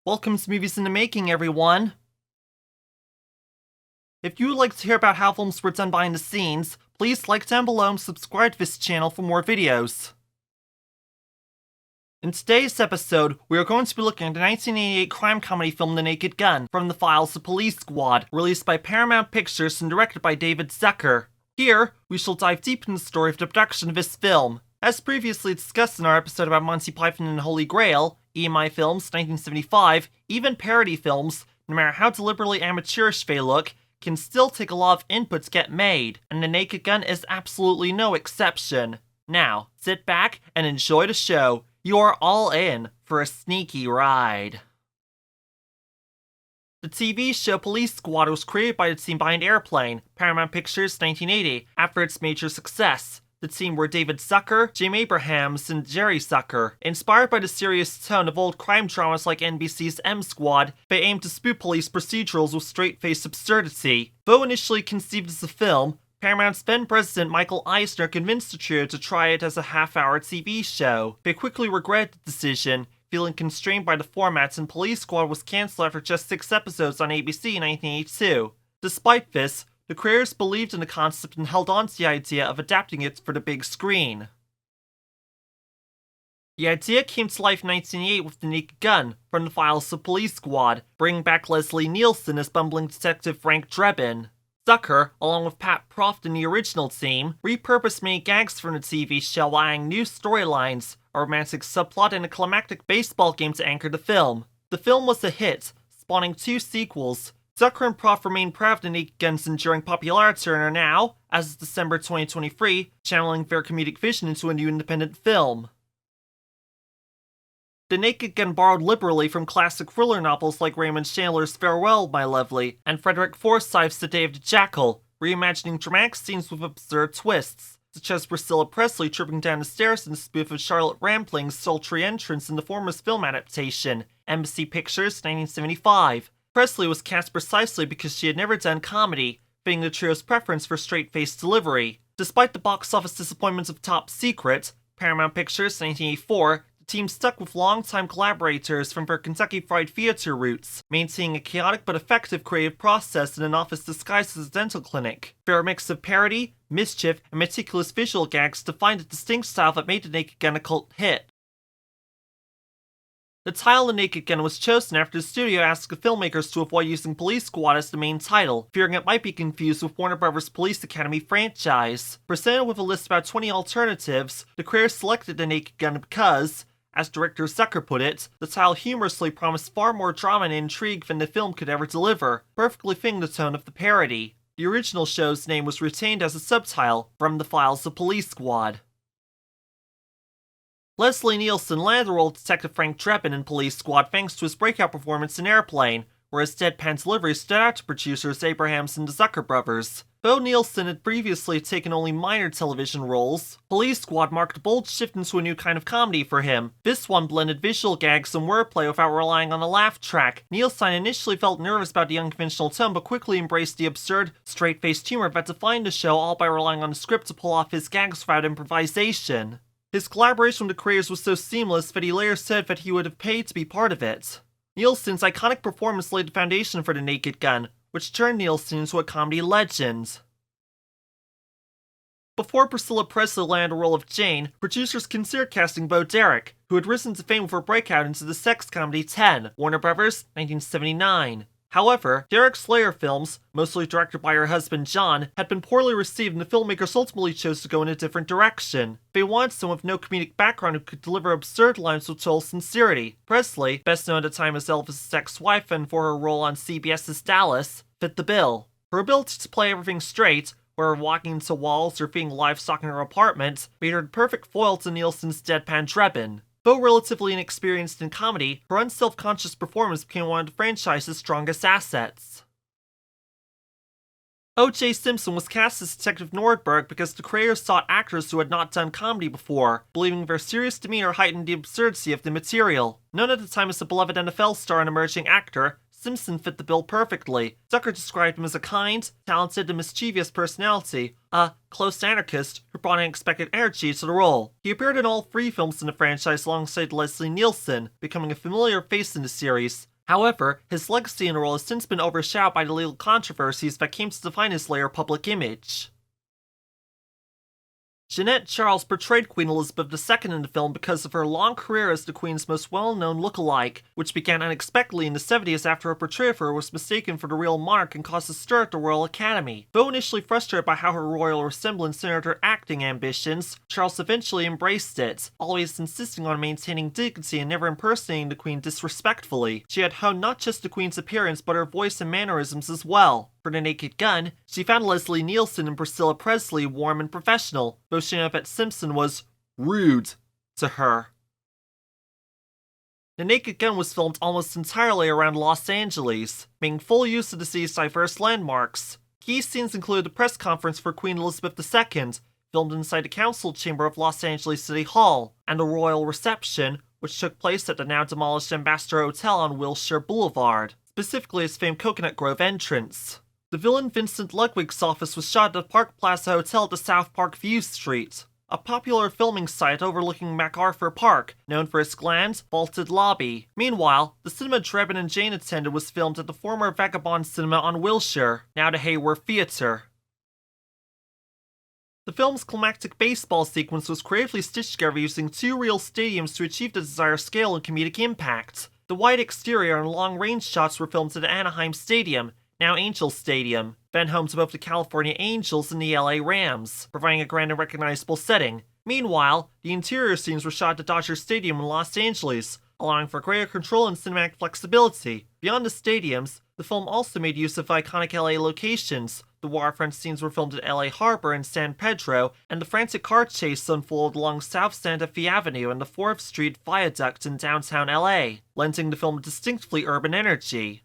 Welcome to Movies in the Making, everyone! If you would like to hear about how films were done behind the scenes, please like down below and subscribe to this channel for more videos. In today's episode, we are going to be looking at the 1988 crime comedy film The Naked Gun, from the files of Police Squad, released by Paramount Pictures and directed by David Zucker. Here, we shall dive deep into the story of the production of this film. As previously discussed in our episode about Monty Python and the Holy Grail, EMI films, 1975, even parody films, no matter how deliberately amateurish they look, can still take a lot of input to get made, and The Naked Gun is absolutely no exception. Now, sit back and enjoy the show. You are all in for a sneaky ride. The TV show Police Squad was created by the team behind Airplane, Paramount Pictures, 1980, after its major success. The team were David Zucker, Jim Abrahams, and Jerry Zucker. Inspired by the serious tone of old crime dramas like NBC's M Squad, they aimed to spoof police procedurals with straight-faced absurdity. Though initially conceived as a film, Paramount's then-president Michael Eisner convinced the trio to try it as a half-hour TV show. They quickly regretted the decision, feeling constrained by the format, and Police Squad was cancelled after just 6 episodes on ABC in 1982. Despite this, the creators believed in the concept and held on to the idea of adapting it for the big screen. The idea came to life in 1988 with The Naked Gun, from the files of Police Squad, bringing back Leslie Nielsen as bumbling detective Frank Drebin. Zucker, along with Pat Proft and the original team, repurposed many gags from the TV show while adding new storylines, a romantic subplot, and a climactic baseball game to anchor the film. The film was a hit, spawning 2 sequels. Zucker and Proft remain proud of The Naked Gun's enduring popularity and are now, as of December 2023, channeling their comedic vision into a new independent film. The Naked Gun borrowed liberally from classic thriller novels like Raymond Chandler's Farewell, My Lovely, and Frederick Forsyth's The Day of the Jackal, reimagining dramatic scenes with absurd twists, such as Priscilla Presley tripping down the stairs in the spoof of Charlotte Rampling's sultry entrance in the former's film adaptation, Embassy Pictures, 1975. Presley was cast precisely because she had never done comedy, fitting the trio's preference for straight-faced delivery. Despite the box office disappointments of Top Secret, Paramount Pictures, 1984, the team stuck with longtime collaborators from their Kentucky Fried Theater roots, maintaining a chaotic but effective creative process in an office disguised as a dental clinic. Their mix of parody, mischief, and meticulous visual gags defined a distinct style that made The Naked Gun a cult hit. The title The Naked Gun was chosen after the studio asked the filmmakers to avoid using Police Squad as the main title, fearing it might be confused with Warner Bros. Police Academy franchise. Presented with a list of about 20 alternatives, the creators selected The Naked Gun because, as director Zucker put it, the title humorously promised far more drama and intrigue than the film could ever deliver, perfectly fitting the tone of the parody. The original show's name was retained as a subtitle, From the Files of Police Squad. Leslie Nielsen landed the role of Detective Frank Drebin in Police Squad thanks to his breakout performance in Airplane, where his deadpan delivery stood out to producers Abrahams and the Zucker brothers. Though Nielsen had previously taken only minor television roles, Police Squad marked a bold shift into a new kind of comedy for him. This one blended visual gags and wordplay without relying on a laugh track. Nielsen initially felt nervous about the unconventional tone, but quickly embraced the absurd, straight-faced humor that defined the show, all by relying on the script to pull off his gags without improvisation. His collaboration with the creators was so seamless that he later said that he would have paid to be part of it. Nielsen's iconic performance laid the foundation for The Naked Gun, which turned Nielsen into a comedy legend. Before Priscilla Presley landed the role of Jane, producers considered casting Bo Derek, who had risen to fame with her breakout into the sex comedy 10, Warner Bros., 1979. However, Derek's later films, mostly directed by her husband John, had been poorly received and the filmmakers ultimately chose to go in a different direction. They wanted someone with no comedic background who could deliver absurd lines with total sincerity. Presley, best known at the time as Elvis' ex-wife and for her role on CBS's Dallas, fit the bill. Her ability to play everything straight, whether walking into walls or feeding livestock in her apartment, made her the perfect foil to Nielsen's deadpan Drebin. Though relatively inexperienced in comedy, her unself-conscious performance became one of the franchise's strongest assets. O.J. Simpson was cast as Detective Nordberg because the creators sought actors who had not done comedy before, believing their serious demeanor heightened the absurdity of the material. Known at the time as a beloved NFL star and emerging actor, Simpson fit the bill perfectly. Zucker described him as a kind, talented, and mischievous personality, a close anarchist who brought unexpected energy to the role. He appeared in all 3 films in the franchise alongside Leslie Nielsen, becoming a familiar face in the series, However, his legacy in the role has since been overshadowed by the legal controversies that came to define his later public image. Jeanette Charles portrayed Queen Elizabeth II in the film because of her long career as the Queen's most well-known look-alike, which began unexpectedly in the 70s after her portrayal of her was mistaken for the real monarch and caused a stir at the Royal Academy. Though initially frustrated by how her royal resemblance hindered her acting ambitions, Charles eventually embraced it, always insisting on maintaining dignity and never impersonating the Queen disrespectfully. She had honed not just the Queen's appearance but her voice and mannerisms as well. For The Naked Gun, she found Leslie Nielsen and Priscilla Presley warm and professional, though she knew that Simpson was rude to her. The Naked Gun was filmed almost entirely around Los Angeles, making full use of the city's diverse landmarks. Key scenes included the press conference for Queen Elizabeth II, filmed inside the council chamber of Los Angeles City Hall, and a royal reception, which took place at the now demolished Ambassador Hotel on Wilshire Boulevard, specifically its famed Coconut Grove entrance. The villain Vincent Ludwig's office was shot at the Park Plaza Hotel at the South Park View Street, a popular filming site overlooking MacArthur Park, known for its grand, vaulted lobby. Meanwhile, the cinema Drebin and Jane attended was filmed at the former Vagabond Cinema on Wilshire, now the Hayworth Theatre. The film's climactic baseball sequence was creatively stitched together using two real stadiums to achieve the desired scale and comedic impact. The wide exterior and long-range shots were filmed at the Anaheim Stadium, now Angel Stadium, then home to both the California Angels and the LA Rams, providing a grand and recognizable setting. Meanwhile, the interior scenes were shot at Dodger Stadium in Los Angeles, allowing for greater control and cinematic flexibility. Beyond the stadiums, the film also made use of iconic LA locations. The waterfront scenes were filmed at LA Harbor and San Pedro, and the frantic car chase unfolded along South Santa Fe Avenue and the 4th Street Viaduct in downtown LA, lending the film a distinctly urban energy.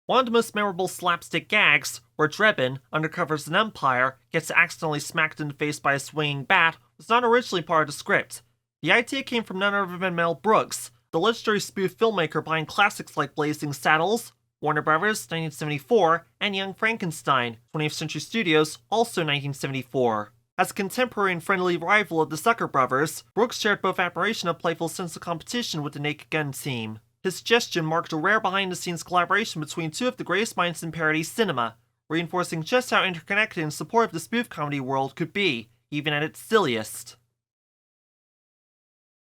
One of the most memorable slapstick gags, where Drebin, undercover as an umpire, gets accidentally smacked in the face by a swinging bat, was not originally part of the script. The idea came from none other than Mel Brooks, the legendary spoof filmmaker behind classics like Blazing Saddles, Warner Brothers, 1974, and Young Frankenstein, 20th Century Studios, also 1974. As a contemporary and friendly rival of the Zucker brothers, Brooks shared both admiration and a playful sense of competition with the Naked Gun team. His suggestion marked a rare behind-the-scenes collaboration between two of the greatest minds in parody cinema, reinforcing just how interconnected and supportive the spoof comedy world could be, even at its silliest.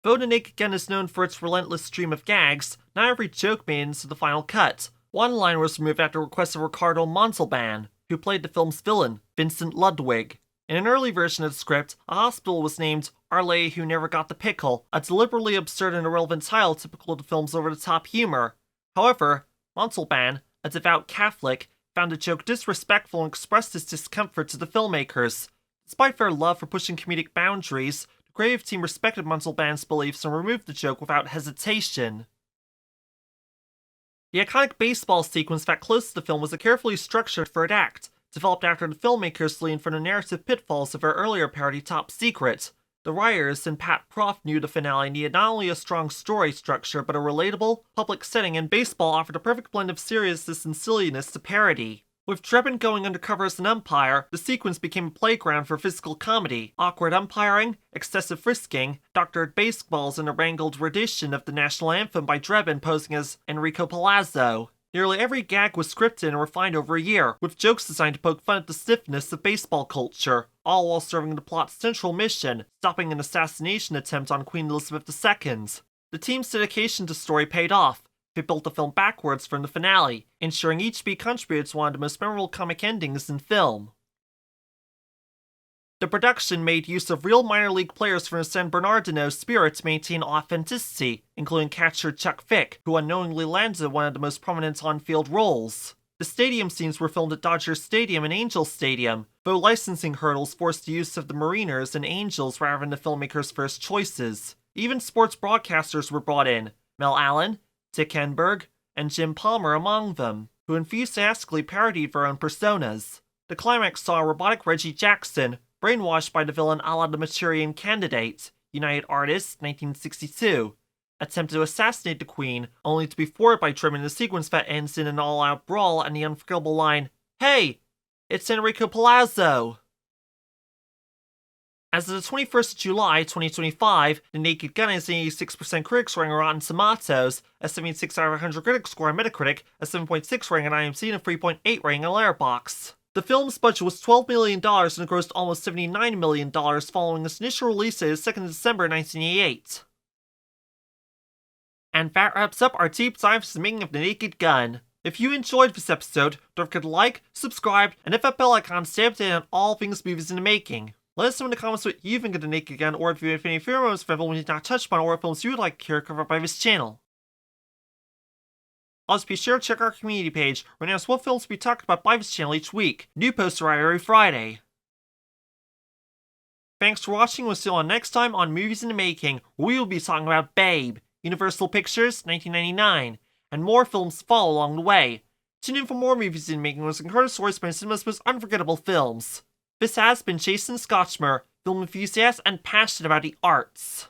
Though The Naked Gun is known for its relentless stream of gags, not every joke made it into the final cut. One line was removed at the request of Ricardo Montalban, who played the film's villain, Vincent Ludwig. In an early version of the script, a hospital was named Our Lady Who Never Got the Pickle, a deliberately absurd and irrelevant title typical of the film's over-the-top humor. However, Montalban, a devout Catholic, found the joke disrespectful and expressed his discomfort to the filmmakers. Despite their love for pushing comedic boundaries, the creative team respected Montalban's beliefs and removed the joke without hesitation. The iconic baseball sequence that closed the film was a carefully structured third act, developed after the filmmakers leaned from the narrative pitfalls of their earlier parody Top Secret. The writers and Pat Proft knew the finale needed not only a strong story structure, but a relatable, public setting, and baseball offered a perfect blend of seriousness and silliness to parody. With Drebin going undercover as an umpire, the sequence became a playground for physical comedy, awkward umpiring, excessive frisking, doctored baseballs, and a wrangled rendition of the national anthem by Drebin posing as Enrico Palazzo. Nearly every gag was scripted and refined over a year, with jokes designed to poke fun at the stiffness of baseball culture, all while serving the plot's central mission, stopping an assassination attempt on Queen Elizabeth II. The team's dedication to story paid off. They built the film backwards from the finale, ensuring each beat contributed to one of the most memorable comic endings in film. The production made use of real minor league players from the San Bernardino Spirit to maintain authenticity, including catcher Chuck Fick, who unknowingly landed one of the most prominent on-field roles. The stadium scenes were filmed at Dodger Stadium and Angel Stadium, though licensing hurdles forced the use of the Mariners and Angels rather than the filmmakers' first choices. Even sports broadcasters were brought in, Mel Allen, Dick Enberg, and Jim Palmer among them, who enthusiastically parodied their own personas. The climax saw robotic Reggie Jackson, brainwashed by the villain a la the Manchurian Candidate, United Artists, 1962, attempt to assassinate the Queen, only to be thwarted by Drebin in a sequence that ends in an all-out brawl and the unforgettable line, "Hey, it's Enrico Palazzo!" As of the 21st of July 2025, The Naked Gun has an 86% critic scoring on Rotten Tomatoes, a 76 out of 100 critic score on Metacritic, a 7.6 rating on IMDb, and a 3.8 rating on Letterboxd. The film's budget was $12 million and it grossed almost $79 million following its initial release date of 2nd December 1988. And that wraps up our deep dive into the making of The Naked Gun. If you enjoyed this episode, don't forget to like, subscribe, and hit that bell icon to stay updated on all things movies in the making. Let us know in the comments what you think of The Naked Gun, or if you have any favorite moments from films we did not touch upon, or films you would like to hear covered by this channel. Also, be sure to check our community page, where we announce what films will be talked about by this channel each week. New posts arrive every Friday. Thanks for watching. We'll see you all next time on Movies in the Making, where we will be talking about Babe, Universal Pictures, 1999, and more films to follow along the way. Tune in for more Movies in the Making, with incredible stories by cinema's most unforgettable films. This has been Jason Scotchmer, film enthusiast and passionate about the arts.